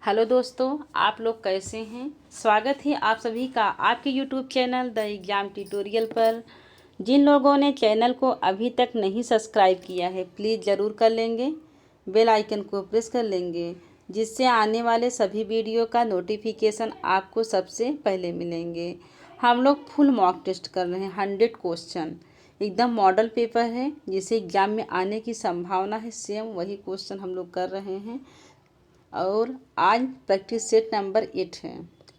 Hello दोस्तों, आप लोग कैसे हैं। स्वागत है आप सभी का आपके YouTube channel the exam tutorial पर। जिन लोगों ने चैनल को अभी तक नहीं सब्सक्राइब किया है प्लीज़ ज़रूर कर लेंगे। बेल आइकन को प्रेस कर लेंगे जिससे आने वाले सभी वीडियो का नोटिफिकेशन आपको सबसे पहले मिलेंगे। हम लोग फुल मॉक टेस्ट कर रहे हैं, 100 क्वेश्चन एकदम मॉडल पेपर है जिसे एग्ज़ाम में आने की संभावना है। सेम वही क्वेश्चन हम लोग कर रहे हैं और आज प्रैक्टिस सेट नंबर 8 है।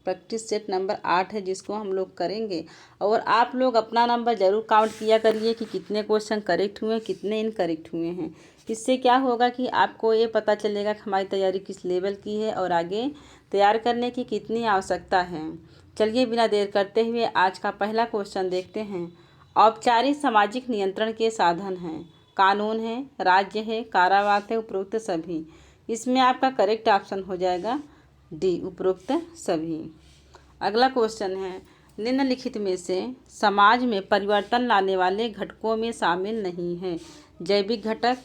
प्रैक्टिस सेट नंबर 8 है जिसको हम लोग करेंगे। और आप लोग अपना नंबर ज़रूर काउंट किया करिए कि कितने क्वेश्चन करेक्ट हुए, कितने इनकरेक्ट हुए हैं। इससे क्या होगा कि आपको ये पता चलेगा कि हमारी तैयारी किस लेवल की है और आगे तैयार करने की कितनी आवश्यकता है। चलिए बिना देर करते हुए आज का पहला क्वेश्चन देखते हैं। औपचारिक सामाजिक नियंत्रण के साधन हैं, कानून है, राज्य है, कारावास है, उपरोक्त सभी। इसमें आपका करेक्ट ऑप्शन हो जाएगा डी, उपरोक्त सभी। अगला क्वेश्चन है, निम्नलिखित में से समाज में परिवर्तन लाने वाले घटकों में शामिल नहीं है। जैविक घटक,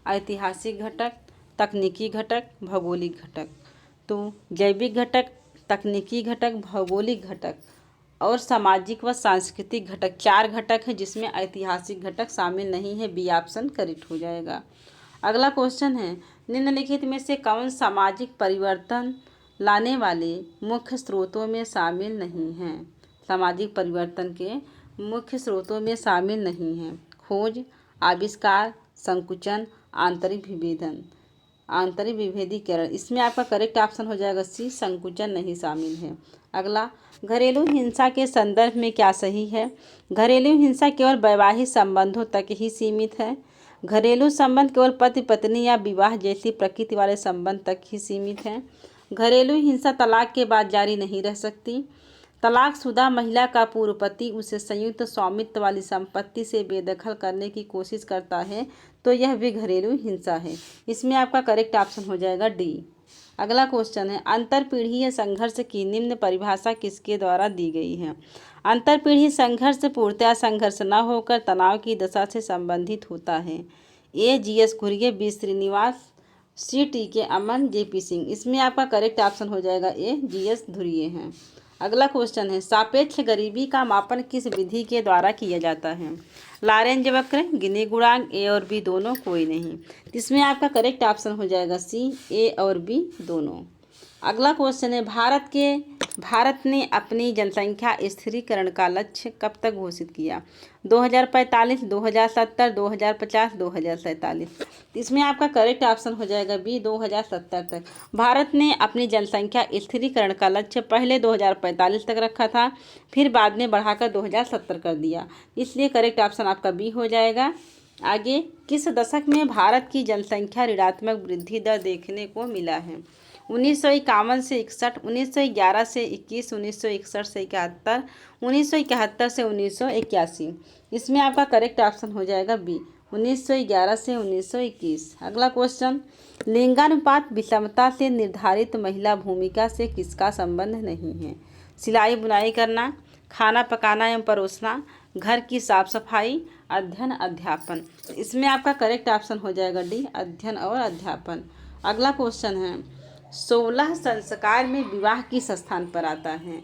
ऐतिहासिक घटक, तकनीकी घटक, भौगोलिक घटक। तो जैविक घटक, तकनीकी घटक, भौगोलिक घटक और सामाजिक व सांस्कृतिक घटक, 4 घटक है जिसमें ऐतिहासिक घटक शामिल नहीं है। बी ऑप्शन करेक्ट हो जाएगा। अगला क्वेश्चन है, निम्नलिखित में से कौन सामाजिक परिवर्तन लाने वाले मुख्य स्रोतों में शामिल नहीं है। सामाजिक परिवर्तन के मुख्य स्रोतों में शामिल नहीं है। खोज, आविष्कार, संकुचन, आंतरिक विभेदन, आंतरिक विभेदीकरण। इसमें आपका करेक्ट ऑप्शन हो जाएगा सी, संकुचन नहीं शामिल है। अगला, घरेलू हिंसा के संदर्भ में क्या सही है। घरेलू हिंसा केवल वैवाहिक संबंधों तक ही सीमित है। घरेलू संबंध केवल पति पत्नी या विवाह जैसी प्रकृति वाले संबंध तक ही सीमित है। घरेलू हिंसा तलाक के बाद जारी नहीं रह सकती। तलाकशुदा महिला का पूर्व पति उसे संयुक्त स्वामित्व वाली संपत्ति से बेदखल करने की कोशिश करता है तो यह भी घरेलू हिंसा है। इसमें आपका करेक्ट ऑप्शन हो जाएगा डी। अगला क्वेश्चन है, अंतरपीढ़ीय संघर्ष की निम्न परिभाषा किसके द्वारा दी गई है। अंतरपीढ़ी संघर्ष पूर्णतः संघर्ष न होकर तनाव की दशा से संबंधित होता है। ए जी.एस. घुरिये, बी श्रीनिवास, सी टी.के. अमन, जे.पी. सिंह। इसमें आपका करेक्ट ऑप्शन हो जाएगा ए, जी.एस. घुरिये हैं। अगला क्वेश्चन है, सापेक्ष गरीबी का मापन किस विधि के द्वारा किया जाता है। लॉरेंज वक्र, गिनी गुणांक, ए और बी दोनों, कोई नहीं। इसमें आपका करेक्ट ऑप्शन हो जाएगा सी, ए और बी दोनों। अगला क्वेश्चन है, भारत ने अपनी जनसंख्या स्थिरीकरण का लक्ष्य कब तक घोषित किया। 2045, 2070, 2050, 2047। इसमें आपका करेक्ट ऑप्शन हो जाएगा बी, 2070 तक। भारत ने अपनी जनसंख्या स्थिरीकरण का लक्ष्य पहले 2045 तक रखा था, फिर बाद में बढ़ाकर 2070 कर दिया, इसलिए करेक्ट ऑप्शन आपका बी हो जाएगा। आगे, किस दशक में भारत की जनसंख्या ऋणात्मक वृद्धि दर देखने को मिला है। 1951 से 61, 1911 से 21, 1961 से 71, 1971 से 1981। इसमें आपका करेक्ट ऑप्शन हो जाएगा बी, 1911 से 1921। अगला क्वेश्चन, लिंगानुपात विषमता से निर्धारित महिला भूमिका से किसका संबंध नहीं है। सिलाई बुनाई करना, खाना पकाना एवं परोसना, घर की साफ सफाई, अध्ययन, अध्यापन। इसमें आपका करेक्ट ऑप्शन हो जाएगा डी, अध्ययन और अध्यापन। अगला क्वेश्चन है, 16 संस्कार में विवाह किस स्थान पर आता है।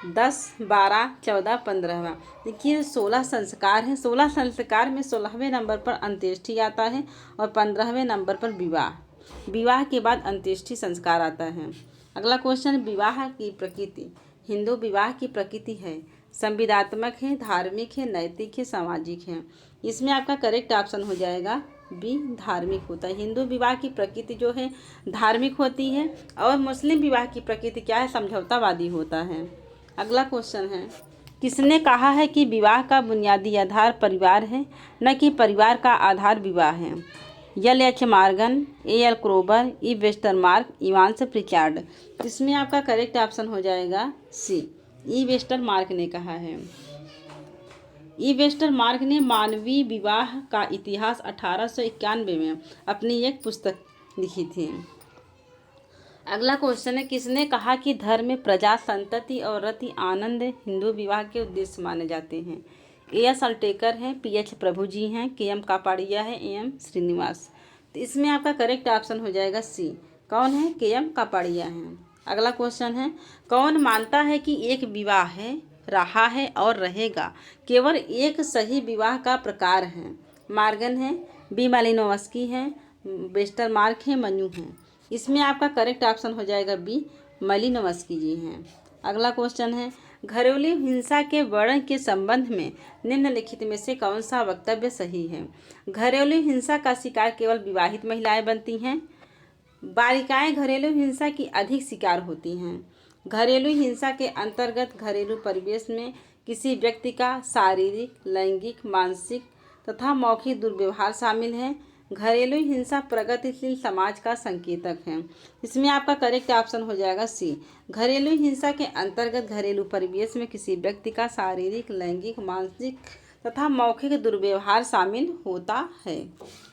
10, 12, 14, 15। देखिए 16 संस्कार हैं। 16 संस्कार में 16वें नंबर पर अंत्येष्टि आता है और 15वें नंबर पर विवाह। विवाह के बाद अंत्येष्टि संस्कार आता है। अगला क्वेश्चन, विवाह की प्रकृति। हिंदू विवाह की प्रकृति है संविदात्मक है, धार्मिक है, नैतिक है, सामाजिक है। इसमें आपका करेक्ट ऑप्शन हो जाएगा बी, धार्मिक होता है। हिंदू विवाह की प्रकृति जो है धार्मिक होती है और मुस्लिम विवाह की प्रकृति क्या है, समझौतावादी होता है। अगला क्वेश्चन है, किसने कहा है कि विवाह का बुनियादी आधार परिवार है, न कि परिवार का आधार विवाह है। L H Morgan, A L Kroeber, E Westermarck, Evans Pritchard. इसमें आपका करेक्ट ऑप्शन हो जाएगा सी, ई वेस्टरमार्क ने कहा है। ई वेस्टरमार्क ने मानवीय विवाह का इतिहास 1891 में अपनी एक पुस्तक लिखी थी। अगला क्वेश्चन है, किसने कहा कि धर्म में प्रजा, संतति और रति आनंद हिंदू विवाह के उद्देश्य माने जाते हैं। ए एस अल्टेकर हैं, पी एच प्रभु जी हैं, के एम कापाड़िया है, ए एम श्रीनिवास। तो इसमें आपका करेक्ट ऑप्शन हो जाएगा सी, कौन है? KM कापड़िया हैं। अगला क्वेश्चन है, कौन मानता है कि एक विवाह है, रहा है और रहेगा केवल एक सही विवाह का प्रकार है? मार्गन है, बी मालिनोवस्की है, वेस्टरमार्क है, मनु है। इसमें आपका करेक्ट ऑप्शन हो जाएगा बी मालिनोवस्की जी हैं। अगला क्वेश्चन है, घरेलू हिंसा के वर्णन के संबंध में निम्नलिखित में से कौन सा वक्तव्य सही है? घरेलू हिंसा का शिकार केवल विवाहित महिलाएं बनती हैं। बालिकाएं घरेलू हिंसा की अधिक शिकार होती हैं। घरेलू हिंसा के अंतर्गत घरेलू परिवेश में किसी व्यक्ति का शारीरिक, लैंगिक, मानसिक तथा मौखिक दुर्व्यवहार शामिल है। घरेलू हिंसा प्रगतिशील समाज का संकेतक है। इसमें आपका करेक्ट ऑप्शन हो जाएगा सी। घरेलू हिंसा के अंतर्गत घरेलू परिवेश में किसी व्यक्ति का शारीरिक, लैंगिक, मानसिक तथा मौखिक दुर्व्यवहार शामिल होता है।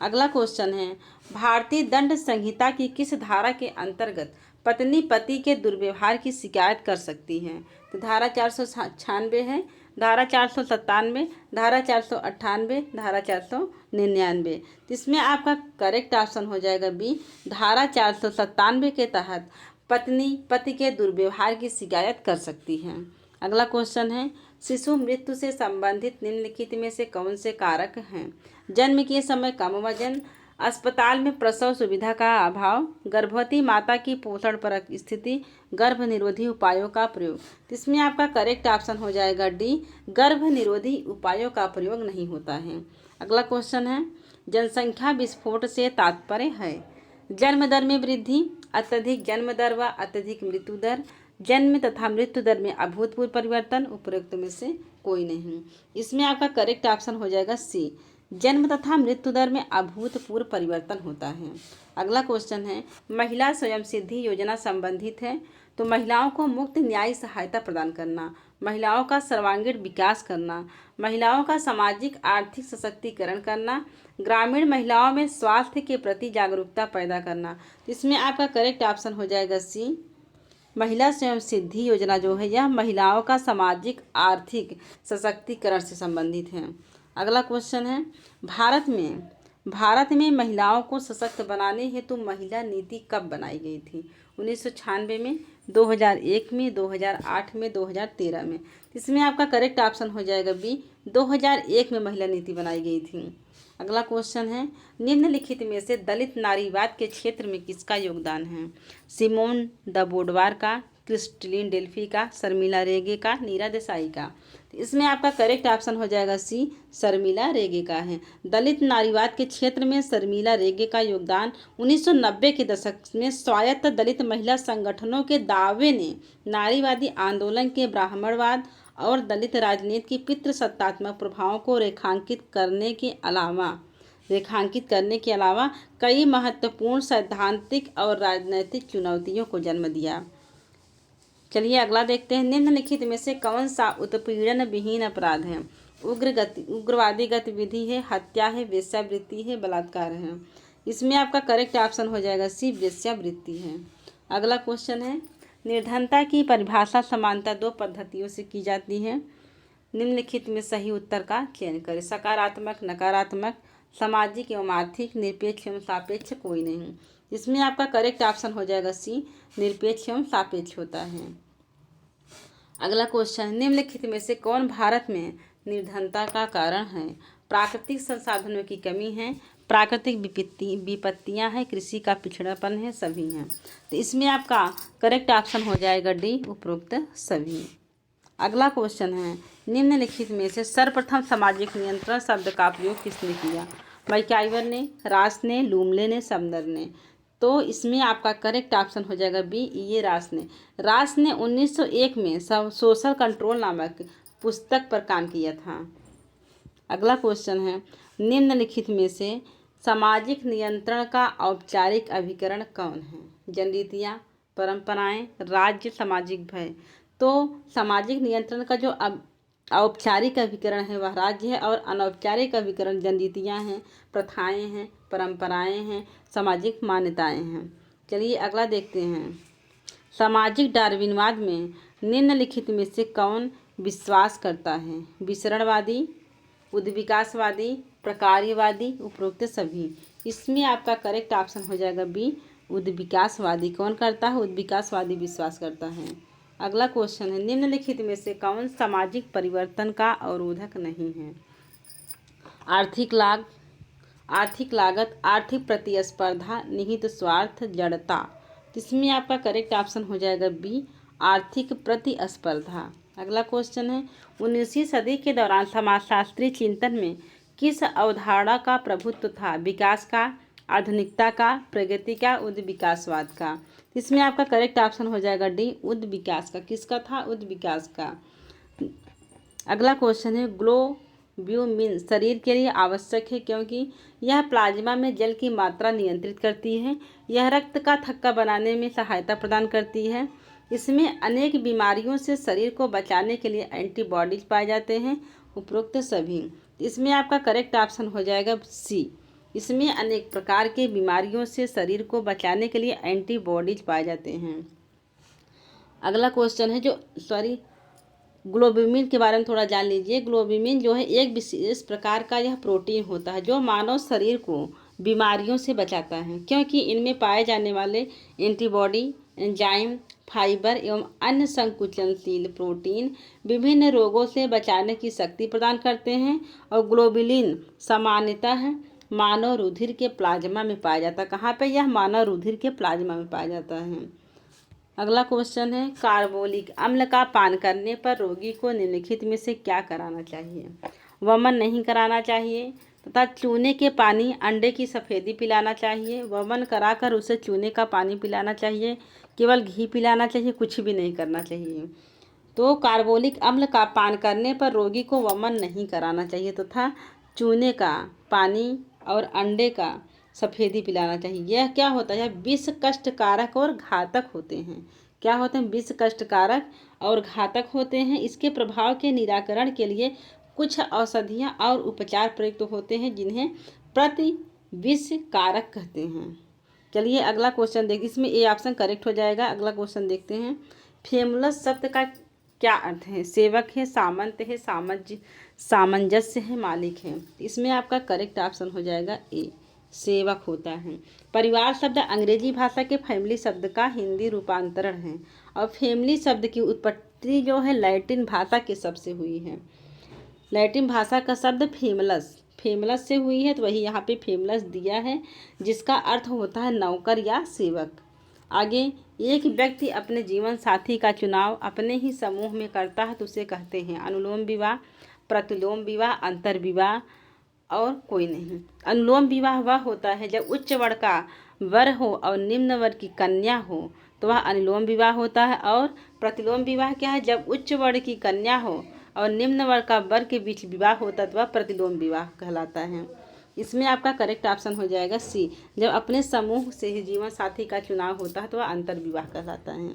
अगला क्वेश्चन है, भारतीय दंड संहिता की किस धारा के अंतर्गत पत्नी पति के दुर्व्यवहार की शिकायत कर सकती है? तो धारा 496 है, धारा 497, धारा 498, धारा 499। इसमें आपका करेक्ट ऑप्शन हो जाएगा बी। धारा 497 के तहत पत्नी पति के दुर्व्यवहार की शिकायत कर सकती है। अगला क्वेश्चन है, शिशु मृत्यु से संबंधित निम्नलिखित में से कौन से कारक हैं? जन्म के समय कम वजन, अस्पताल में प्रसव सुविधा का अभाव, गर्भवती माता की पोषण परक स्थिति, गर्भ निरोधी उपायों का प्रयोग। इसमें आपका करेक्ट ऑप्शन हो जाएगा डी। गर्भ निरोधी उपायों का प्रयोग नहीं होता है। अगला क्वेश्चन है, जनसंख्या विस्फोट से तात्पर्य है? जन्म दर में वृद्धि, अत्यधिक जन्म दर व अत्यधिक मृत्यु दर, जन्म तथा मृत्यु दर में अभूतपूर्व परिवर्तन, उपरोक्त में से कोई नहीं। इसमें आपका करेक्ट ऑप्शन हो जाएगा सी। जन्म तथा मृत्यु दर में अभूतपूर्व परिवर्तन होता है। अगला क्वेश्चन है, महिला स्वयं सिद्धि योजना संबंधित है। तो महिलाओं को मुफ्त न्याय सहायता प्रदान करना, महिलाओं का सर्वांगीण विकास करना, महिलाओं का सामाजिक आर्थिक सशक्तिकरण करना, ग्रामीण महिलाओं में स्वास्थ्य के प्रति जागरूकता पैदा करना। इसमें आपका करेक्ट ऑप्शन हो जाएगा सी। महिला स्वयं सिद्धि योजना जो है यह महिलाओं का सामाजिक आर्थिक सशक्तिकरण से संबंधित है। अगला क्वेश्चन है, भारत में महिलाओं को सशक्त बनाने हेतु महिला नीति कब बनाई गई थी? 1996 में, 2001 में, 2008 में, 2013 में। इसमें आपका करेक्ट ऑप्शन हो जाएगा बी। 2001 में महिला नीति बनाई गई थी। अगला क्वेश्चन है, निम्नलिखित में से दलित नारीवाद के क्षेत्र में किसका योगदान है? सिमोन द बोडवार का, क्रिस्टलिन डेल्फी का, शर्मिला रेगे का, नीरा देसाई का। तो इसमें आपका करेक्ट ऑप्शन हो जाएगा सी। शर्मिला रेगे का है। दलित नारीवाद के क्षेत्र में शर्मिला रेगे का योगदान 1990 के दशक में स्वायत्त दलित महिला संगठनों के दावे ने नारीवादी आंदोलन के ब्राह्मणवाद और दलित राजनीति की पितृसत्तात्मक प्रभावों को रेखांकित करने के अलावा कई महत्वपूर्ण सैद्धांतिक और राजनैतिक चुनौतियों को जन्म दिया। चलिए अगला देखते हैं, निम्नलिखित में से कौन सा उत्पीड़न विहीन अपराध है? उग्रवादी गतिविधि है, हत्या है, वेश्यावृत्ति है, बलात्कार है। इसमें आपका करेक्ट ऑप्शन हो जाएगा सी। वेश्यावृत्ति है। अगला क्वेश्चन है, निर्धनता की परिभाषा समानता दो पद्धतियों से की जाती है। निम्नलिखित में सही उत्तर का चयन करें। सकारात्मक, नकारात्मक, सामाजिक एवं आर्थिक, निरपेक्ष एवं सापेक्ष, कोई नहीं। इसमें आपका करेक्ट ऑप्शन हो जाएगा सी। निरपेक्ष एवं सापेक्ष होता है। अगला क्वेश्चन, निम्नलिखित में से कौन भारत में निर्धनता का कारण है? प्राकृतिक संसाधनों की कमी है, प्राकृतिक विपत्तियां हैं, कृषि का पिछड़ापन है, सभी हैं। तो इसमें आपका करेक्ट ऑप्शन हो जाएगा डी। उपरोक्त सभी। अगला क्वेश्चन है, निम्नलिखित में से सर्वप्रथम सामाजिक नियंत्रण शब्द का प्रयोग किसने किया? मैकाइवर ने, रास ने, लूमले ने, समदर ने। तो इसमें आपका करेक्ट ऑप्शन हो जाएगा बी। ये रास ने 1901 में सोशल कंट्रोल नामक पुस्तक पर काम किया था। अगला क्वेश्चन है, निम्नलिखित में से सामाजिक नियंत्रण का औपचारिक अभिकरण कौन है? जनरीतियाँ, परंपराएं, राज्य, सामाजिक भय। तो सामाजिक नियंत्रण का जो औपचारिक अभिकरण है वह राज्य है और अनौपचारिक अभिकरण जनरीतियाँ हैं, प्रथाएं हैं, परंपराएं हैं, सामाजिक मान्यताएं हैं। चलिए अगला देखते हैं, सामाजिक डार्विनवाद में निम्नलिखित में से कौन विश्वास करता है? विसरणवादी, उद्विकासवादी, प्रकार्यवादी, उपरोक्त सभी। इसमें आपका करेक्ट ऑप्शन हो जाएगा बी। उद्विकासवादी कौन करता है? उद्विकासवादी विश्वास करता है। अगला क्वेश्चन है, निम्नलिखित में से कौन सामाजिक परिवर्तन का अवरोधक नहीं है? आर्थिक लागत, आर्थिक प्रतिस्पर्धा, निहित स्वार्थ, जड़ता। इसमें आपका करेक्ट ऑप्शन हो जाएगा बी, आर्थिक प्रतिस्पर्धा। अगला क्वेश्चन है, 19वीं सदी के दौरान समाजशास्त्रीय चिंतन में किस अवधारणा का प्रभुत्व था? विकास का, आधुनिकता का, प्रगति का, उद्विकासवाद का। इसमें आपका करेक्ट ऑप्शन हो जाएगा डी, उद्विकास का। किसका था? उद्विकास का। अगला क्वेश्चन है, ग्लोब्यूमिन शरीर के लिए आवश्यक है क्योंकि यह प्लाज्मा में जल की मात्रा नियंत्रित करती है, यह रक्त का थक्का बनाने में सहायता प्रदान करती है, इसमें अनेक बीमारियों से शरीर को बचाने के लिए एंटीबॉडीज पाए जाते हैं, उपरोक्त सभी। इसमें आपका करेक्ट ऑप्शन हो जाएगा सी, इसमें अनेक प्रकार के बीमारियों से शरीर को बचाने के लिए एंटीबॉडीज पाए जाते हैं। अगला क्वेश्चन है ग्लोब्यूमिन के बारे में थोड़ा जान लीजिए। ग्लोब्यूमिन जो है एक विशेष प्रकार का यह प्रोटीन होता है जो मानव शरीर को बीमारियों से बचाता है, क्योंकि इनमें पाए जाने वाले एंटीबॉडी, एंजाइम, फाइबर एवं अन्य संकुचनशील प्रोटीन विभिन्न रोगों से बचाने की शक्ति प्रदान करते हैं। और ग्लोबुलिन सामान्यतः मानव रुधिर के प्लाज्मा में पाया जाता है। कहाँ पे? यह मानव रुधिर के प्लाज्मा में पाया जाता है। अगला क्वेश्चन है, कार्बोलिक अम्ल का पान करने पर रोगी को निम्नलिखित में से क्या कराना चाहिए? वमन नहीं कराना चाहिए तथा चूने के पानी, अंडे की सफ़ेदी पिलाना चाहिए, वमन कराकर उसे चूने का पानी पिलाना चाहिए, केवल घी पिलाना चाहिए, कुछ भी नहीं करना चाहिए। तो कार्बोलिक अम्ल का पान करने पर रोगी को वमन नहीं कराना चाहिए तथा चूने का पानी और अंडे का सफ़ेदी पिलाना चाहिए। यह क्या होता है? विष कष्टकारक और घातक होते हैं। क्या होते हैं? विष कष्टकारक और घातक होते हैं। इसके प्रभाव के निराकरण के लिए कुछ औषधियाँ और उपचार प्रयुक्त होते हैं जिन्हें प्रतिविष कारक कहते हैं। चलिए अगला क्वेश्चन देखिए, इसमें ए ऑप्शन करेक्ट हो जाएगा। अगला क्वेश्चन देखते हैं, फेमुलस शब्द का क्या अर्थ है? सेवक है, सामंत है, सामंजस्य है, मालिक है। इसमें आपका करेक्ट ऑप्शन हो जाएगा ए, सेवक होता है। परिवार शब्द अंग्रेजी भाषा के फैमिली शब्द का हिंदी रूपांतरण है और फैमिली शब्द की उत्पत्ति जो है लैटिन भाषा के शब्द से हुई है। लैटिन भाषा का शब्द फेमलस से हुई है, तो वही यहाँ पे फेमलस दिया है जिसका अर्थ होता है नौकर या सेवक। आगे, एक व्यक्ति अपने जीवन साथी का चुनाव अपने ही समूह में करता है तो उसे कहते हैं अनुलोम विवाह, प्रतिलोम विवाह, अंतर विवाह और कोई नहीं। अनुलोम विवाह वह होता है जब उच्च वर्ण का वर हो और निम्न वर्ण की कन्या हो तो वह अनुलोम विवाह होता है। और प्रतिलोम विवाह क्या है? जब उच्च वर्ण की कन्या हो और निम्न वर्ण का वर के बीच विवाह होता है तो वह प्रतिलोम विवाह कहलाता है। इसमें आपका करेक्ट ऑप्शन हो जाएगा सी, जब अपने समूह से ही जीवन साथी का चुनाव होता है तो वह अंतर विवाह कहलाता है।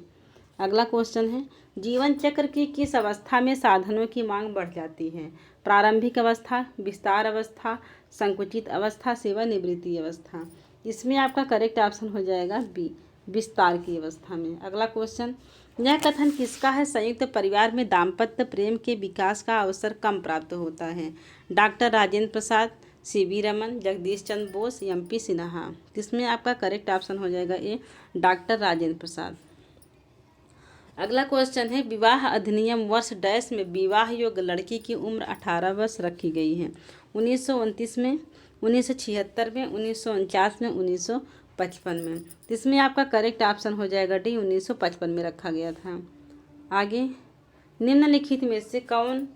अगला क्वेश्चन है, जीवन चक्र की किस अवस्था में साधनों की मांग बढ़ जाती है? प्रारंभिक अवस्था, विस्तार अवस्था, संकुचित अवस्था, सेवानिवृत्ति अवस्था। इसमें आपका करेक्ट ऑप्शन हो जाएगा बी, विस्तार की अवस्था में। अगला क्वेश्चन, यह कथन किसका है? संयुक्त परिवार में दाम्पत्य प्रेम के विकास का अवसर कम प्राप्त होता है। Doctor Rajendra Prasad, CV Raman, Jagdish Chandra Bose, MP Sinha. इसमें आपका करेक्ट ऑप्शन हो जाएगा ए, डॉक्टर राजेंद्र प्रसाद। अगला क्वेश्चन है, विवाह अधिनियम वर्ष डैश में विवाह योग्य लड़की की उम्र 18 वर्ष रखी गई है? 1929 में, 1976 में, 1949 में, 1955 में। इसमें आपका करेक्ट ऑप्शन हो जाएगा डी, 1955 में रखा गया था। आगे, निम्नलिखित में से कौन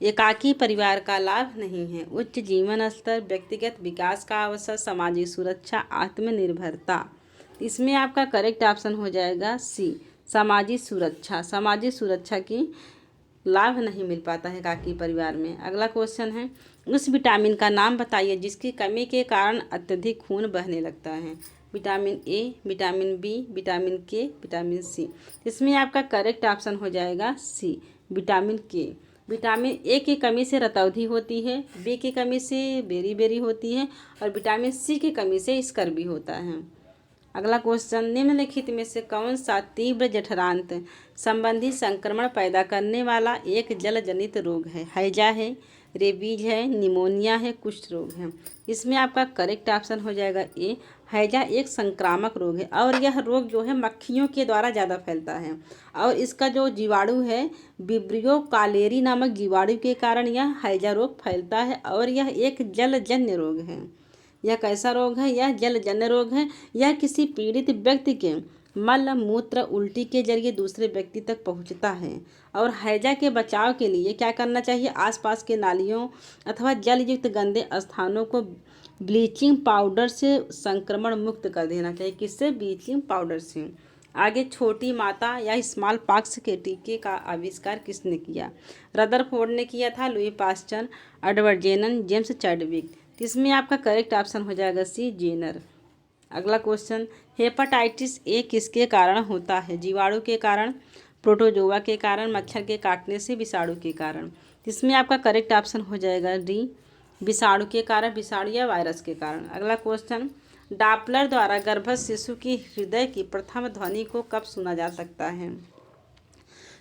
एकाकी परिवार का लाभ नहीं है? उच्च जीवन स्तर, व्यक्तिगत विकास का अवसर, सामाजिक सुरक्षा, आत्मनिर्भरता। इसमें आपका करेक्ट ऑप्शन हो जाएगा सी, सामाजिक सुरक्षा। सामाजिक सुरक्षा की लाभ नहीं मिल पाता है एकाकी परिवार में। अगला क्वेश्चन है, उस विटामिन का नाम बताइए जिसकी कमी के कारण अत्यधिक खून बहने लगता है? Vitamin A, vitamin B, vitamin K, vitamin C. इसमें आपका करेक्ट ऑप्शन हो जाएगा सी, विटामिन के। विटामिन ए की कमी से रतौंधी होती है, बी की कमी से बेरी होती है और विटामिन सी की कमी से स्कर्वी होता है। अगला क्वेश्चन, निम्नलिखित में से कौन सा तीव्र जठरांत संबंधी संक्रमण पैदा करने वाला एक जल जनित रोग है? हैजा है, रेबीज है, निमोनिया है, कुष्ठ रोग है। इसमें आपका करेक्ट ऑप्शन हो जाएगा ए, हैजा एक संक्रामक रोग है और यह रोग जो है मक्खियों के द्वारा ज़्यादा फैलता है और इसका जो जीवाणु है विब्रियो कालेरी नामक जीवाणु के कारण यह हैजा रोग फैलता है और यह एक जलजन्य रोग है। यह कैसा रोग है? यह जलजन्य रोग है। यह किसी पीड़ित व्यक्ति के मल मूत्र उल्टी के जरिए दूसरे व्यक्ति तक पहुंचता है और हैजा के बचाव के लिए क्या करना चाहिए? आसपास के नालियों अथवा जल युक्त गंदे स्थानों को ब्लीचिंग पाउडर से संक्रमण मुक्त कर देना चाहिए। किससे? ब्लीचिंग पाउडर से। आगे छोटी माता या स्मॉल पॉक्स के टीके का आविष्कार किसने किया? रदरफोर्ड ने किया था, Louis Pasteur, Edward Jenner, James Chadwick. इसमें आपका करेक्ट ऑप्शन हो जाएगा सी, जेनर। अगला क्वेश्चन, हेपेटाइटिस ए किसके कारण होता है? जीवाणु के कारण, प्रोटोजोआ के कारण, मच्छर के काटने से, विषाणु के कारण। इसमें आपका करेक्ट ऑप्शन हो जाएगा डी, विषाणु के कारण, विषाणु या वायरस के कारण। अगला क्वेश्चन, डॉपलर द्वारा गर्भस्थ शिशु की हृदय की प्रथम ध्वनि को कब सुना जा सकता है?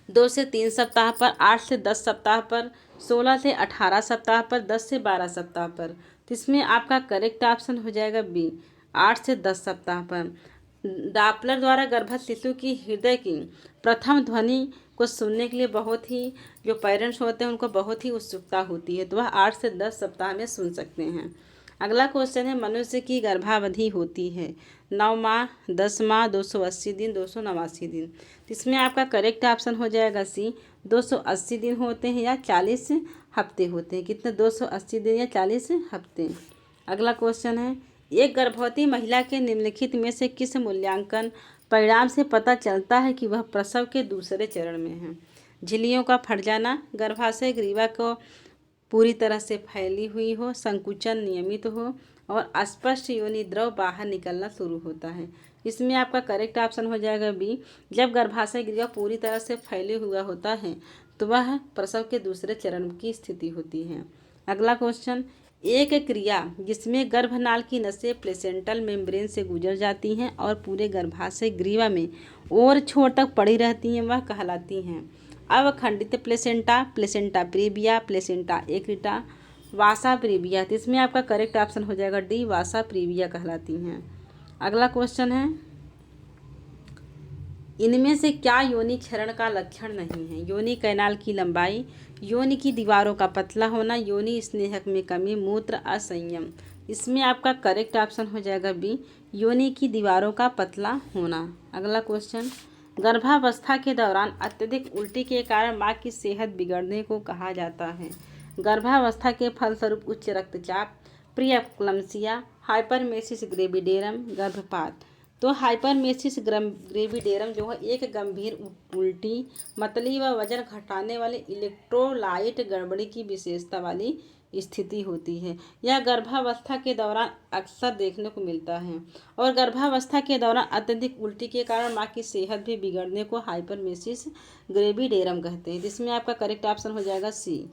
2 से 3 सप्ताह पर, 8 से 10 सप्ताह पर, 16 से 18 सप्ताह पर, 10 से 12 सप्ताह पर। तो इसमें आपका करेक्ट ऑप्शन हो जाएगा बी, 8 से 10 सप्ताह पर। डॉपलर द्वारा गर्भस्थ शिशु की हृदय की प्रथम ध्वनि को सुनने के लिए बहुत ही जो पेरेंट्स होते हैं उनको बहुत ही उत्सुकता होती है, तो वह 8 से 10 सप्ताह में सुन सकते हैं। अगला क्वेश्चन है, मनुष्य की गर्भावधि होती है 9 माह, 10 माह, 280 दिन, 289 दिन। इसमें आपका करेक्ट ऑप्शन हो जाएगा सी, 280 दिन होते हैं या 40 हफ्ते होते हैं। कितने? 280 दिन या 40 हफ्ते। अगला क्वेश्चन है, एक गर्भवती महिला के निम्नलिखित में से किस मूल्यांकन परिणाम से पता चलता है कि वह प्रसव के दूसरे चरण में है? झिल्लियों का फट जाना, गर्भाशय ग्रीवा को पूरी तरह से फैली हुई हो, संकुचन नियमित हो और अस्पष्ट योनि द्रव बाहर निकलना शुरू होता है। इसमें आपका करेक्ट ऑप्शन हो जाएगा बी, जब गर्भाशय ग्रीवा पूरी तरह से फैले हुआ होता है तो वह प्रसव के दूसरे चरण की स्थिति होती है। अगला क्वेश्चन, एक क्रिया जिसमें गर्भनाल की नसें प्लेसेंटल मेम्ब्रेन से गुजर जाती हैं और पूरे गर्भाशय ग्रीवा में और छोर तक पड़ी रहती हैं वह कहलाती हैं? अवखंडित placenta, placenta previa, placenta accreta, vasa previa. तो इसमें आपका करेक्ट ऑप्शन हो जाएगा डी, वासा प्रीविया कहलाती हैं। अगला क्वेश्चन है, इनमें से क्या योनि क्षरण का लक्षण नहीं है? योनि कैनाल की लंबाई, योनि की दीवारों का पतला होना, योनि स्नेहक में कमी, मूत्र असंयम। इसमें आपका करेक्ट ऑप्शन हो जाएगा बी, योनि की दीवारों का पतला होना। अगला क्वेश्चन, गर्भावस्था के दौरान अत्यधिक उल्टी के कारण माँ की सेहत बिगड़ने को कहा जाता है? गर्भावस्था के फलस्वरूप उच्च रक्तचाप, प्रीएक्लम्सिया, हाइपरमेसिस ग्रेविडेरम, गर्भपात। तो हाइपरमेसिस ग्रेविडेरम जो है एक गंभीर उल्टी, मतली व वजन घटाने वाले इलेक्ट्रोलाइट गड़बड़ी की विशेषता वाली स्थिति होती है। यह गर्भावस्था के दौरान अक्सर देखने को मिलता है और गर्भावस्था के दौरान अत्यधिक उल्टी के कारण माँ की सेहत भी बिगड़ने को हाइपरमेसिस ग्रेविडेरम कहते हैं, जिसमें आपका करेक्ट ऑप्शन हो जाएगा सी।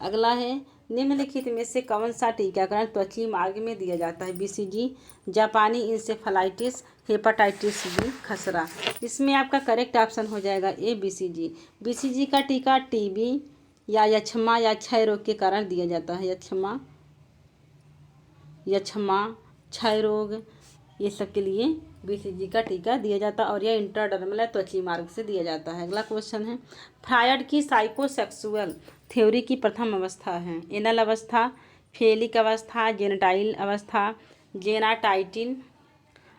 अगला है, निम्नलिखित में से कौन सा टीकाकरण त्वची मार्ग में दिया जाता है? बीसीजी, जापानी इंसेफेलाइटिस, हेपेटाइटिस बी, खसरा। इसमें आपका करेक्ट ऑप्शन हो जाएगा ए, बीसीजी। बीसीजी का टीका टीबी या यक्ष्मा या क्षय रोग के कारण दिया जाता है। यक्ष्मा, क्षय रोग, ये सब के लिए बीसीजी का टीका दिया जाता है और यह इंट्राडर्मल त्वची मार्ग से दिया जाता है। अगला क्वेश्चन है, फ्रायड की साइकोसेक्सुअल थ्योरी की प्रथम अवस्था है? एनल अवस्था, फेलिक अवस्था, जेनेटाइल अवस्था, जेनाटाइटिन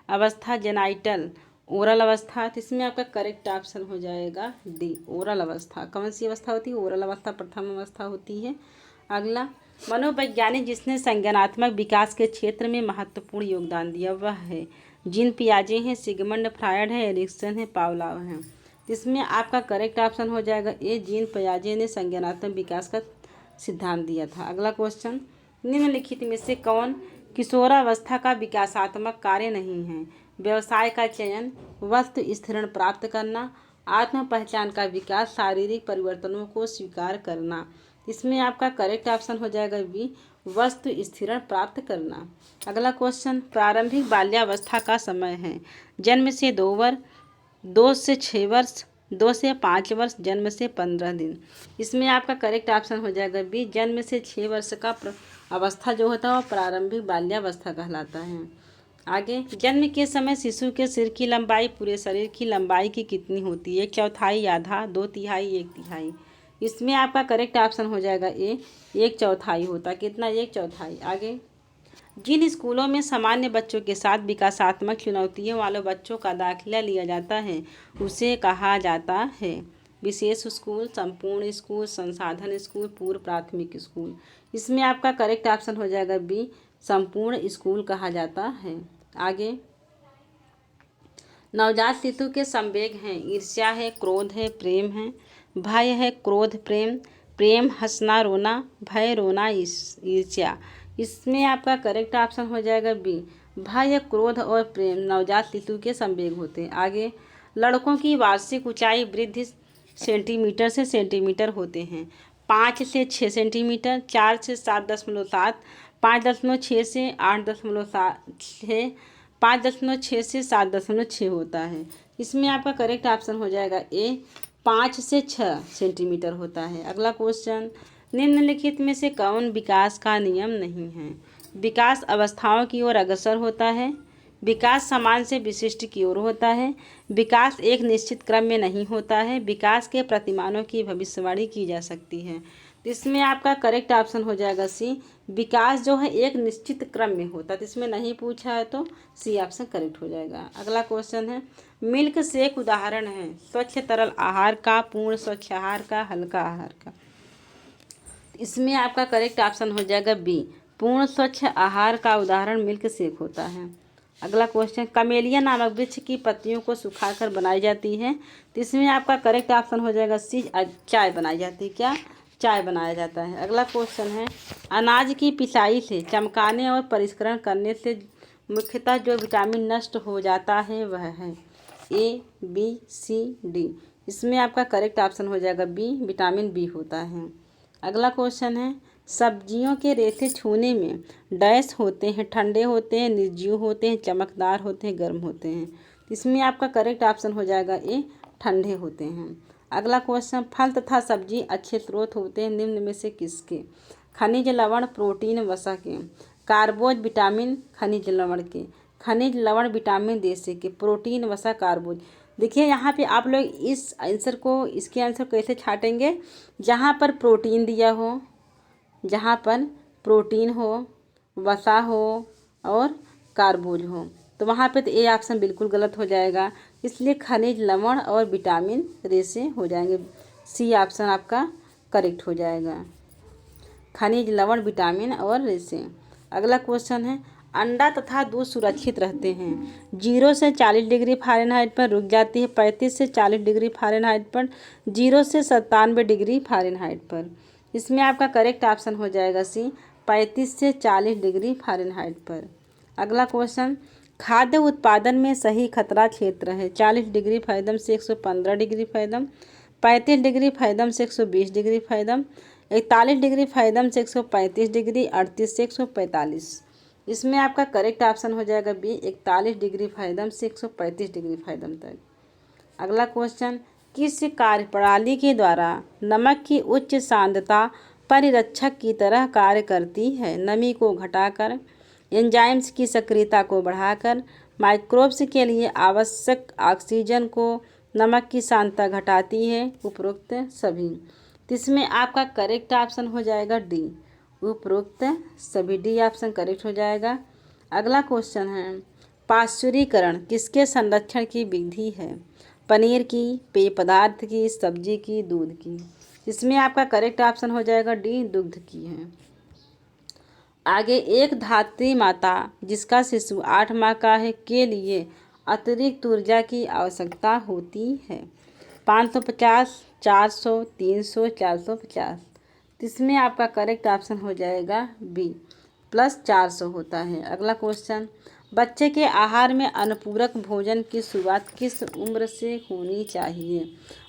अवस्था, जेनाइटल, ओरल अवस्था। तो इसमें आपका करेक्ट ऑप्शन हो जाएगा डी, ओरल अवस्था। कौन सी अवस्था होती है? ओरल अवस्था प्रथम अवस्था होती है। अगला, मनोवैज्ञानिक जिसने संज्ञानात्मक विकास के क्षेत्र में महत्वपूर्ण योगदान दिया वह है? जीन पियाजे हैं, सिगमंड फ्रायड है, एरिक्सन है, पावलोव हैं। इसमें आपका करेक्ट ऑप्शन हो जाएगा ए, जीन पियाजे ने संज्ञानात्मक विकास का सिद्धांत दिया था। अगला क्वेश्चन, निम्नलिखित में से कौन किशोरावस्था का विकासात्मक कार्य नहीं है? व्यवसाय का चयन, वस्तु स्थिरण प्राप्त करना, आत्म पहचान का विकास, शारीरिक परिवर्तनों को स्वीकार करना। इसमें आपका करेक्ट ऑप्शन हो जाएगा बी, वस्तु स्थिरण प्राप्त करना। अगला क्वेश्चन, प्रारंभिक बाल्यावस्था का समय है? जन्म से 2 वर्ष, 2 से 6 वर्ष, 2 से 5 वर्ष, जन्म से 15 दिन। इसमें आपका करेक्ट ऑप्शन हो जाएगा बी, जन्म से 6 वर्ष का अवस्था जो होता है वो प्रारंभिक बाल्यावस्था कहलाता है। आगे, जन्म के समय शिशु के सिर की लंबाई पूरे शरीर की लंबाई की कितनी होती है? 1/4, आधा, 2/3, 1/3। इसमें आपका करेक्ट ऑप्शन हो जाएगा ए, 1/4 होता है। कितना? 1/4। आगे, जिन स्कूलों में सामान्य बच्चों के साथ विकासात्मक चुनौतियों वाले बच्चों का दाखिला लिया जाता है उसे कहा जाता है? विशेष स्कूल, संपूर्ण स्कूल, संसाधन स्कूल, पूर्व प्राथमिक स्कूल। इसमें आपका करेक्ट ऑप्शन हो जाएगा बी, संपूर्ण स्कूल कहा जाता है। आगे, नवजात शिशु के संवेग हैं, ईर्ष्या है, क्रोध है, प्रेम है। भय है, क्रोध, प्रेम। प्रेम हंसना रोना, भय रोना ईर्ष्या। इसमें आपका करेक्ट ऑप्शन हो जाएगा बी, भय, क्रोध और प्रेम नवजात शिशु के संवेग होते हैं। आगे, लड़कों की वार्षिक ऊंचाई वृद्धि सेंटीमीटर से सेंटीमीटर होते हैं। 5 से 6 सेंटीमीटर, 4 से 7.7, 5.6 से 8.6, 5.6 से 7.6 होता है। इसमें आपका करेक्ट ऑप्शन हो जाएगा ए, 5 से 6 सेंटीमीटर होता है। अगला क्वेश्चन, निम्नलिखित में से कौन विकास का नियम नहीं है? विकास अवस्थाओं की ओर अग्रसर होता है, विकास समान से विशिष्ट की ओर होता है, विकास एक निश्चित क्रम में नहीं होता है, विकास के प्रतिमानों की भविष्यवाणी की जा सकती है। तो इसमें आपका करेक्ट ऑप्शन हो जाएगा सी, विकास जो है एक निश्चित क्रम में होता है। तो इसमें नहीं पूछा है तो सी ऑप्शन करेक्ट हो जाएगा। अगला क्वेश्चन है, मिल्क शेक उदाहरण है स्वच्छ तरल आहार का, पूर्ण स्वच्छ आहार का, हल्का आहार का। इसमें आपका करेक्ट ऑप्शन हो जाएगा बी, पूर्ण स्वच्छ आहार का उदाहरण मिल्क शेक होता है। अगला क्वेश्चन, कमेलिया नामक वृक्ष की पत्तियों को सुखाकर बनाई जाती है। तो इसमें आपका करेक्ट ऑप्शन हो जाएगा सी, चाय बनाई जाती है। क्या? चाय बनाया जाता है। अगला क्वेश्चन है, अनाज की पिसाई से चमकाने और परिष्करण करने से मुख्यतः जो विटामिन नष्ट हो जाता है वह है? ए, बी, सी, डी। इसमें आपका करेक्ट ऑप्शन हो जाएगा बी, विटामिन बी होता है। अगला क्वेश्चन है, सब्जियों के रेशे छूने में डैश होते हैं, ठंडे होते हैं, निर्जीव होते हैं, चमकदार होते हैं, गर्म होते हैं। इसमें आपका करेक्ट ऑप्शन हो जाएगा ए, ठंडे होते हैं। अगला क्वेश्चन, फल तथा सब्जी अच्छे स्रोत होते हैं निम्न में से किसके? खनिज लवण, प्रोटीन, वसा के। कार्बोज, विटामिन, खनिज लवण के। खनिज लवण, विटामिन, रेशे के। प्रोटीन, वसा, कार्बोज। देखिए यहाँ पे आप लोग इस आंसर को, इसके आंसर कैसे छाटेंगे? जहाँ पर प्रोटीन दिया हो, जहाँ पर प्रोटीन हो, वसा हो और कार्बोज हो, तो वहाँ पे तो ए ऑप्शन बिल्कुल गलत हो जाएगा। इसलिए खनिज लवण और विटामिन रेशे हो जाएंगे। सी ऑप्शन आपका करेक्ट हो जाएगा, खनिज लवण, विटामिन और रेशे। अगला क्वेश्चन है, अंडा तथा दूध सुरक्षित रहते हैं 0 से 40 डिग्री फ़ारेनहाइट पर, रुक जाती है 35 से 40 डिग्री फ़ारेनहाइट पर, 0 से 97 डिग्री फ़ारेनहाइट पर। इसमें आपका करेक्ट ऑप्शन हो जाएगा सी, 35 से 40 डिग्री फ़ारेनहाइट पर। अगला क्वेश्चन, खाद्य उत्पादन में सही खतरा क्षेत्र है 40 डिग्री फ़ारेनहाइट से 115 डिग्री फ़ारेनहाइट, 35 डिग्री फ़ारेनहाइट से 120 डिग्री फ़ारेनहाइट, 41 डिग्री फ़ारेनहाइट से 135 डिग्री, 38 से 145। इसमें आपका करेक्ट ऑप्शन हो जाएगा बी, 41 डिग्री फ़ारेनहाइट से 135 डिग्री फ़ारेनहाइट तक। अगला क्वेश्चन, किस कार्यप्रणाली के द्वारा नमक की उच्च सांद्रता परिरक्षक की तरह कार्य करती है? नमी को घटाकर, एंजाइम्स की सक्रियता को बढ़ाकर, माइक्रोब्स के लिए आवश्यक ऑक्सीजन को नमक की सांद्रता घटाती है, उपरोक्त सभी। तो इसमें आपका करेक्ट ऑप्शन हो जाएगा डी, उपरोक्त सभी। डी ऑप्शन करेक्ट हो जाएगा। अगला क्वेश्चन है, पाश्चुरीकरण किसके संरक्षण की विधि है? पनीर की, पेय पदार्थ की, सब्जी की, दूध की। इसमें आपका करेक्ट ऑप्शन हो जाएगा डी, दुग्ध की है। आगे, एक धात्री माता जिसका शिशु 8 माह का है के लिए अतिरिक्त ऊर्जा की आवश्यकता होती है? 550, 400, 300, 450। इसमें आपका करेक्ट ऑप्शन हो जाएगा बी, +400 होता है। अगला क्वेश्चन, बच्चे के आहार में अनुपूरक भोजन की शुरुआत किस उम्र से होनी चाहिए?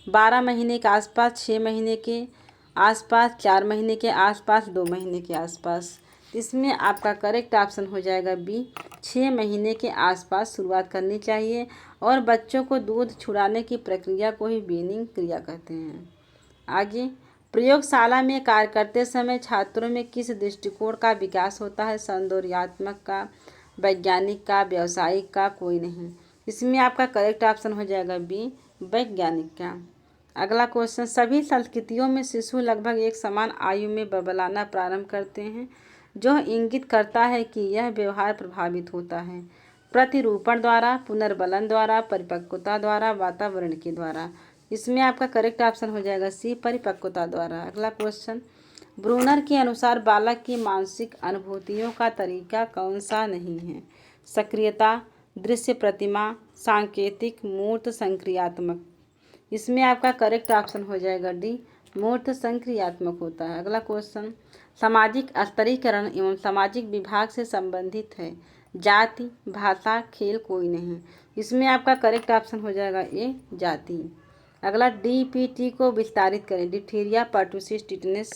12 महीने के आसपास, 6 महीने के आसपास, 4 महीने के आसपास, 2 महीने के आसपास। इसमें आपका करेक्ट ऑप्शन हो जाएगा बी, 6 महीने के आसपास शुरुआत करनी चाहिए और बच्चों को दूध छुड़ाने की प्रक्रिया को ही वीनिंग क्रिया कहते हैं। आगे, प्रयोगशाला में कार्य करते समय छात्रों में किस दृष्टिकोण का विकास होता है? सौंदर्यात्मक का, वैज्ञानिक का, व्यावसायिक का, कोई नहीं। इसमें आपका करेक्ट ऑप्शन हो जाएगा बी, वैज्ञानिक का। अगला क्वेश्चन, सभी संस्कृतियों में शिशु लगभग एक समान आयु में बबलाना प्रारंभ करते हैं, जो इंगित करता है कि यह व्यवहार प्रभावित होता है प्रतिरूपण द्वारा, पुनर्बलन द्वारा, परिपक्वता द्वारा, वातावरण के द्वारा। इसमें आपका करेक्ट ऑप्शन हो जाएगा सी, परिपक्वता द्वारा। अगला क्वेश्चन, ब्रूनर के अनुसार बालक की मानसिक अनुभूतियों का तरीका कौन सा नहीं है? सक्रियता, दृश्य प्रतिमा, सांकेतिक, मूर्त, संक्रियात्मक। इसमें आपका करेक्ट ऑप्शन हो जाएगा डी, मूर्त संक्रियात्मक होता है। अगला क्वेश्चन, सामाजिक स्तरीकरण एवं सामाजिक विभाग से संबंधित है, जाति, भाषा, खेल, कोई नहीं। इसमें आपका करेक्ट ऑप्शन हो जाएगा ए, जाति। अगला, डीपीटी को विस्तारित करें। Diphtheria, pertussis, tetanus,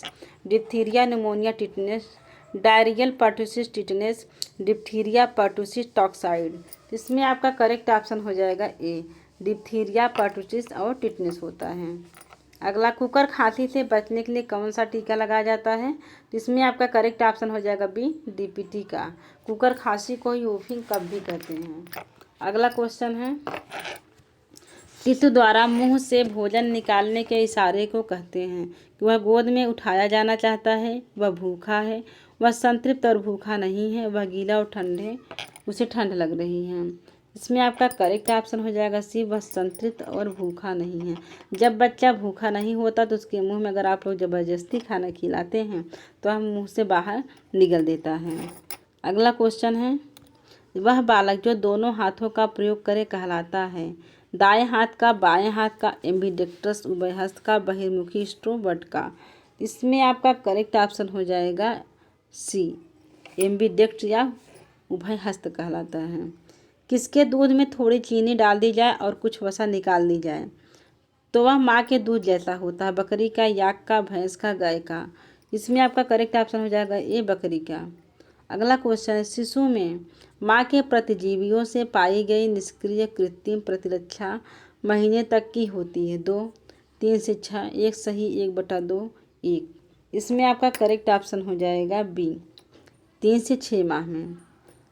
diphtheria, pneumonia, tetanus, diarrhoeal pertussis, tetanus, diphtheria, pertussis, toxoid. इसमें आपका करेक्ट ऑप्शन हो जाएगा ए, डिप्थीरिया, पर्टुसिस और टिटनेस होता है। अगला, कुकर खांसी से बचने के लिए कौन सा टीका लगाया जाता है? तो इसमें आपका करेक्ट ऑप्शन हो जाएगा बी, डीपीटी का। कुकर खांसी को यूफिंग कब भी कहते हैं। अगला क्वेश्चन है, शिशु द्वारा मुंह से भोजन निकालने के इशारे को कहते हैं कि वह गोद में उठाया जाना चाहता है, वह भूखा है, वह संतृप्त और भूखा नहीं है, वह गीला और ठंडे, उसे ठंड लग रही है। इसमें आपका करेक्ट ऑप्शन हो जाएगा सी, वह संतृप्त और भूखा नहीं है। जब बच्चा भूखा नहीं होता तो उसके मुंह में अगर आप लोग ज़बरदस्ती खाना खिलाते हैं तो वह मुंह से बाहर निगल देता है। अगला क्वेश्चन है, वह बालक जो दोनों हाथों का प्रयोग करे कहलाता है, दाएं हाथ का, बाएं हाथ का, एम्बिडेक्ट्रस, उभयहस्त का, बहिर्मुखी, एक्सट्रोवर्ट का। इसमें आपका करेक्ट ऑप्शन हो जाएगा सी, एम्बिडेक्ट या उभयहस्त कहलाता है। किसके दूध में थोड़ी चीनी डाल दी जाए और कुछ वसा निकाल दी जाए तो वह माँ के दूध जैसा होता है? बकरी का, याक का, भैंस का, गाय का। इसमें आपका करेक्ट ऑप्शन हो जाएगा ए, बकरी का। अगला क्वेश्चन है, शिशु में माँ के प्रतिजीवियों से पाई गई निष्क्रिय कृत्रिम प्रतिरक्षा महीने तक की होती है? 2, 3 से 6, 1 सही, 1/2, 1। इसमें आपका करेक्ट ऑप्शन हो जाएगा बी, 3 से 6 माह में।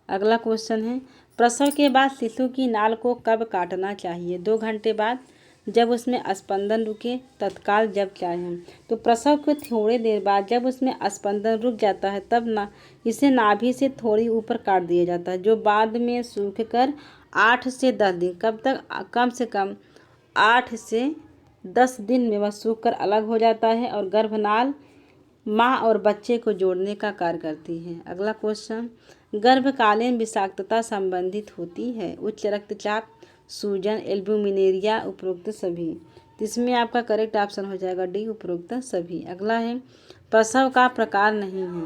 अगला क्वेश्चन है, प्रसव के बाद शिशु की नाल को कब काटना चाहिए? 2 घंटे बाद, जब उसमें स्पंदन रुके, तत्काल, जब चाहें। तो प्रसव के थोड़ी देर बाद जब उसमें स्पंदन रुक जाता है तब ना इसे नाभि से थोड़ी ऊपर काट दिया जाता है, जो बाद में सूखकर 8 से 10 दिन, कब तक? कम से कम 8 से 10 दिन में वह सूखकर अलग हो जाता है और गर्भनाल माँ और बच्चे को जोड़ने का कार्य करती है। अगला क्वेश्चन, गर्भकालीन विषाक्तता संबंधित होती है, उच्च रक्तचाप, सूजन, एल्ब्यूमिनेरिया, उपरोक्त सभी। इसमें आपका करेक्ट ऑप्शन हो जाएगा डी, उपरोक्त सभी। अगला है, प्रसव का प्रकार नहीं है,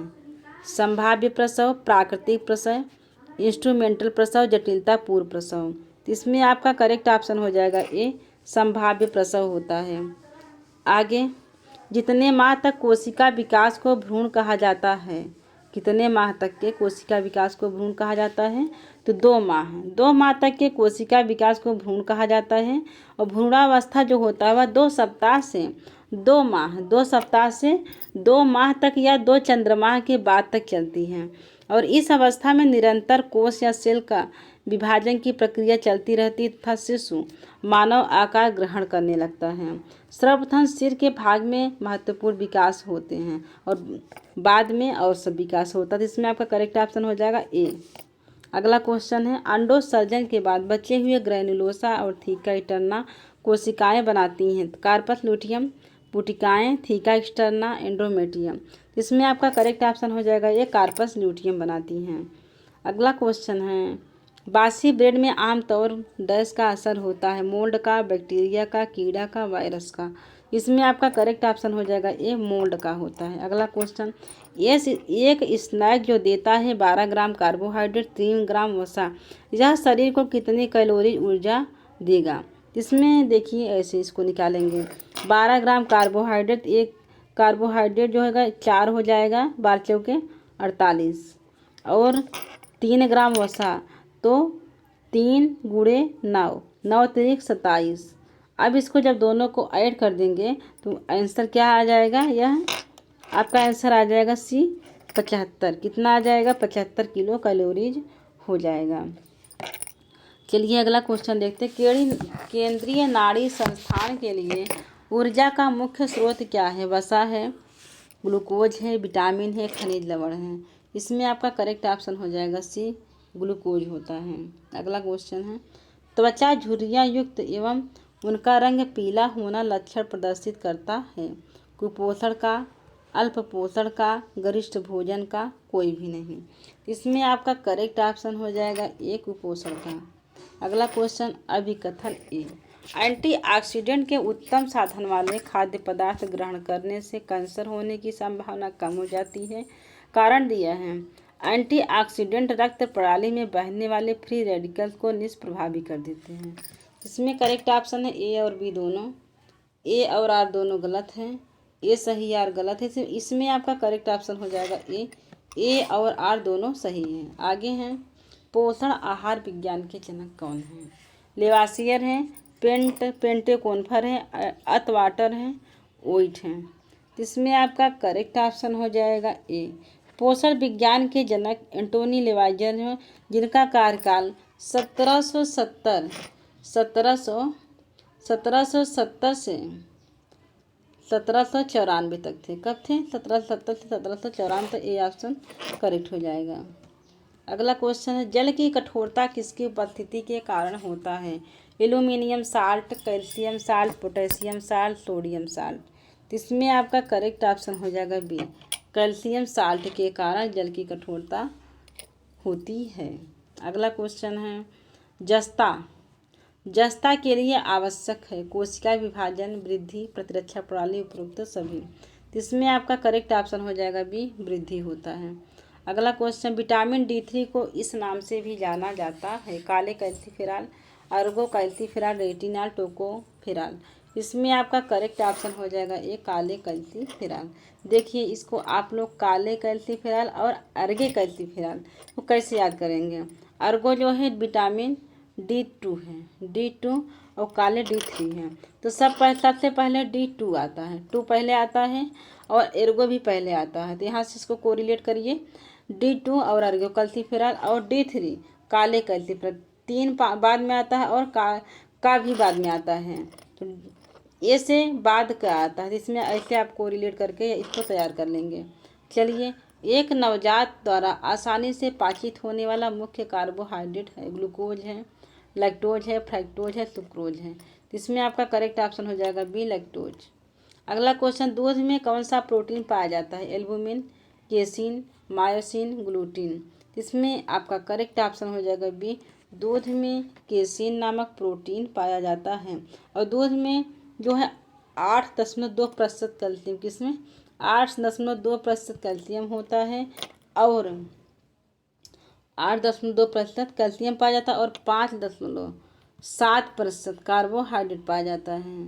संभाव्य प्रसव, प्राकृतिक प्रसव, इंस्ट्रूमेंटल प्रसव, जटिलता पूर्व प्रसव। इसमें आपका करेक्ट ऑप्शन हो जाएगा ए, संभाव्य प्रसव होता है। आगे, जितने माह तक कोशिका विकास को भ्रूण कहा जाता है? कितने माह तक के कोशिका विकास को भ्रूण कहा जाता है? तो 2 माह। 2 माह तक के कोशिका विकास को भ्रूण कहा जाता है और भ्रूणावस्था जो होता है वह 2 सप्ताह से 2 माह, 2 सप्ताह से 2 माह तक या 2 चंद्रमाह के बाद तक चलती है और इस अवस्था में निरंतर कोश या सेल का विभाजन की प्रक्रिया चलती रहती तथा शिशु मानव आकार ग्रहण करने लगता है। सर्वप्रथम सिर के भाग में महत्वपूर्ण विकास होते हैं और बाद में और सब विकास होता है। इसमें आपका करेक्ट ऑप्शन हो जाएगा ए। अगला क्वेश्चन है, अंडोत्सर्जन के बाद बचे हुए ग्रैनुलोसा और थीका इंटरना कोशिकाएं बनाती हैं? कार्पस लूटियम, पुटिकाएं, थीका एक्सटर्ना, एंडोमेट्रियम। इसमें आपका करेक्ट ऑप्शन हो जाएगा ये, कार्पस ल्यूटियम बनाती हैं। अगला क्वेश्चन है, बासी ब्रेड में आमतौर डैश का असर होता है? मोल्ड का, बैक्टीरिया का, कीड़ा का, वायरस का। इसमें आपका करेक्ट ऑप्शन हो जाएगा ए, मोल्ड का होता है। अगला क्वेश्चन, एक स्नैक जो देता है 12 ग्राम कार्बोहाइड्रेट, 3 ग्राम वसा, यह शरीर को कितनी कैलोरी ऊर्जा देगा? इसमें देखिए ऐसे इसको निकालेंगे, 12 ग्राम कार्बोहाइड्रेट, एक कार्बोहाइड्रेट जो है 4 हो जाएगा, 12 चौके 48 और 3 ग्राम वसा तो 3 गुणे 9, 9 तिरिक 27। अब इसको जब दोनों को ऐड कर देंगे तो आंसर क्या आ जाएगा? यह आपका आंसर आ जाएगा सी, 75। कितना आ जाएगा? 75 किलो कैलोरीज हो जाएगा। चलिए अगला क्वेश्चन देखते हैं। केंद्रीय नाड़ी संस्थान के लिए ऊर्जा का मुख्य स्रोत क्या है? वसा है, ग्लूकोज है, विटामिन है, खनिज लवण है। इसमें आपका करेक्ट ऑप्शन हो जाएगा सी, ग्लूकोज होता है। अगला क्वेश्चन है, त्वचा झुर्रियाँ युक्त एवं उनका रंग पीला होना लक्षण प्रदर्शित करता है? कुपोषण का, अल्प पोषण का, गरिष्ठ भोजन का, कोई भी नहीं। इसमें आपका करेक्ट ऑप्शन हो जाएगा ए, कुपोषण का। अगला क्वेश्चन, अभिकथन ए, एंटीऑक्सीडेंट के उत्तम साधन वाले खाद्य पदार्थ ग्रहण करने से कैंसर होने की संभावना कम हो जाती है। कारण दिया है, एंटीऑक्सीडेंट रक्त प्रणाली में बहने वाले फ्री रेडिकल्स को निष्प्रभावी कर देते हैं। इसमें करेक्ट ऑप्शन है ए और बी दोनों। ए और आर दोनों गलत हैं, ए सही आर गलत है। इसमें आपका करेक्ट ऑप्शन हो जाएगा ए और आर दोनों सही हैं। आगे हैं, पोषण आहार विज्ञान के जनक कौन हैं? लेवासियर हैं, पेंटेकोनफर हैं, अतवाटर हैं, ओइट हैं। इसमें आपका करेक्ट ऑप्शन हो जाएगा ए। पोषण विज्ञान के जनक एंटोनी लेवाइजर हैं, जिनका कार्यकाल 1770 से 1794 तक थे। कब थे? 1770 से 1794 तक। ए ऑप्शन करेक्ट हो जाएगा। अगला क्वेश्चन है, जल की कठोरता किसकी उपस्थिति के कारण होता है? Aluminium salt, calcium salt, potassium salt, sodium salt. इसमें आपका करेक्ट ऑप्शन हो जाएगा बी, कैल्शियम साल्ट के कारण जल की कठोरता होती है। अगला क्वेश्चन है, जस्ता के लिए आवश्यक है? कोशिका विभाजन, वृद्धि, प्रतिरक्षा प्रणाली, उपरोक्त सभी। इसमें आपका करेक्ट ऑप्शन हो जाएगा बी, वृद्धि होता है। अगला क्वेश्चन, विटामिन D3 को इस नाम से भी जाना जाता है? काले calciferol, Ergo calciferol, retinol, tocopherol. इसमें आपका करेक्ट ऑप्शन हो जाएगा ए, काले कैल्सीफेरॉल। देखिए इसको आप लोग काले कैल्सीफेरॉल और अर्गे कैल्सीफेरॉल को कैसे याद करेंगे? अर्गो जो है विटामिन D2 है, D2, और काले D3 हैं। तो सबसे पहले D2 आता है, 2 पहले आता है, और एर्गो भी पहले आता है। तो यहाँ से इसको कोरिलेट करिए, D2 और अर्गो कैल्सीफेरॉल, और D3 काले कैल्सीफेरॉल। 3 बाद में आता है, और का भी बाद में आता है। तो ए से बाद का आता है। इसमें ऐसे आप कोरिलेट करके इसको तैयार कर लेंगे। चलिए, एक नवजात द्वारा आसानी से पाचित होने वाला मुख्य कार्बोहाइड्रेट है? ग्लूकोज है, लैक्टोज है, फ्रक्टोज है, सुक्रोज है। इसमें आपका करेक्ट ऑप्शन हो जाएगा बी, लैक्टोज। अगला क्वेश्चन, दूध में कौन सा प्रोटीन पाया जाता है? Albumin, casein, myosin, gluten. इसमें आपका करेक्ट ऑप्शन हो जाएगा बी, दूध में केसिन नामक प्रोटीन पाया जाता है। और दूध में जो है 8.2% कैल्शियम, किसमें 8.2% कैल्शियम होता है, और 8.2% कैल्शियम पाया जाता है, और 5.7% कार्बोहाइड्रेट पाया जाता है।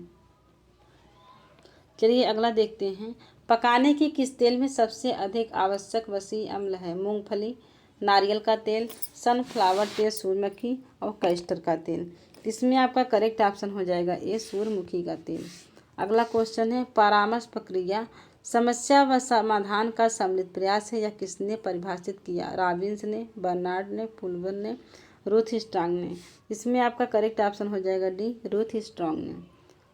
चलिए अगला देखते हैं, पकाने के किस तेल में सबसे अधिक आवश्यक वसी अम्ल है? मूंगफली, नारियल का तेल, सनफ्लावर तेल, सूरजमुखी, और कैस्टर का तेल। इसमें आपका करेक्ट ऑप्शन हो जाएगा ए, सूरजमुखी का तेल। अगला क्वेश्चन है, परामर्श प्रक्रिया समस्या व समाधान का सम्मिलित प्रयास है, या किसने परिभाषित किया? रॉबिन्स ने, बर्नार्ड ने, फुलर ने, रूथ स्ट्रॉन्ग ने। इसमें आपका करेक्ट ऑप्शन हो जाएगा डी, रूथ स्ट्रॉन्ग ने।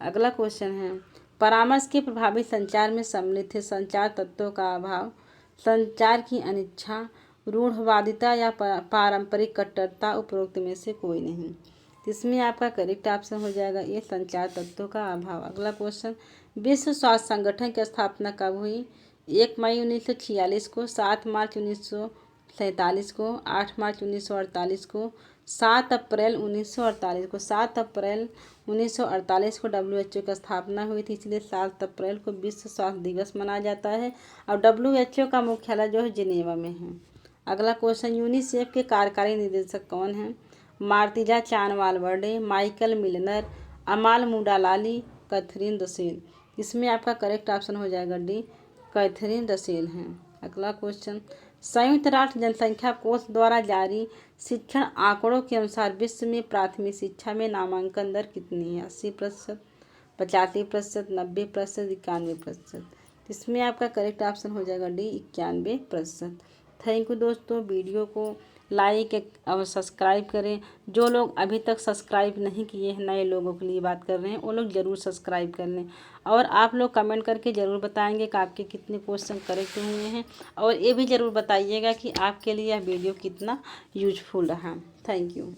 अगला क्वेश्चन है, परामर्श के प्रभावी संचार में सम्मिलित है संचार तत्वों का अभाव, संचार की अनिच्छा, रूढ़वादिता, या पारंपरिक कट्टरता, उपरोक्त में से कोई नहीं। इसमें आपका करेक्ट ऑप्शन हो जाएगा ये, संचार तत्वों का अभाव। अगला क्वेश्चन, विश्व स्वास्थ्य संगठन की स्थापना कब हुई? 1 मई 1946 को, 7 मार्च 1947 को, 8 मार्च 1948 को, 7 अप्रैल 1948 को। 7 अप्रैल 1948 को WHO की स्थापना हुई थी, इसलिए 7 अप्रैल को विश्व स्वास्थ्य दिवस मनाया जाता है। और WHO का मुख्यालय जो है जिनेवा में है। अगला क्वेश्चन, यूनिसेफ के कार्यकारी निदेशक कौन हैं? मार्तिजा चानवालबर्डे, माइकल मिलनर, अमाल मुडालाली, कैथरीन दसेल। इसमें आपका करेक्ट ऑप्शन हो जाएगा डी, कैथरीन दसेल हैं। अगला क्वेश्चन, संयुक्त राष्ट्र जनसंख्या कोष द्वारा जारी शिक्षण आंकड़ों के अनुसार विश्व में प्राथमिक शिक्षा में नामांकन दर कितनी है? 80%, 85%, 90%, 91%। इसमें आपका करेक्ट ऑप्शन हो जाएगा डी, 91%। थैंक यू दोस्तों, वीडियो को लाइक और सब्सक्राइब करें। जो लोग अभी तक सब्सक्राइब नहीं किए हैं, नए लोगों के लिए बात कर रहे हैं, वो लोग ज़रूर सब्सक्राइब कर लें। और आप लोग कमेंट करके ज़रूर बताएंगे कि आपके कितने क्वेश्चन करेक्ट हुए हैं, और ये भी ज़रूर बताइएगा कि आपके लिए यह वीडियो कितना यूजफुल रहा। Thank you.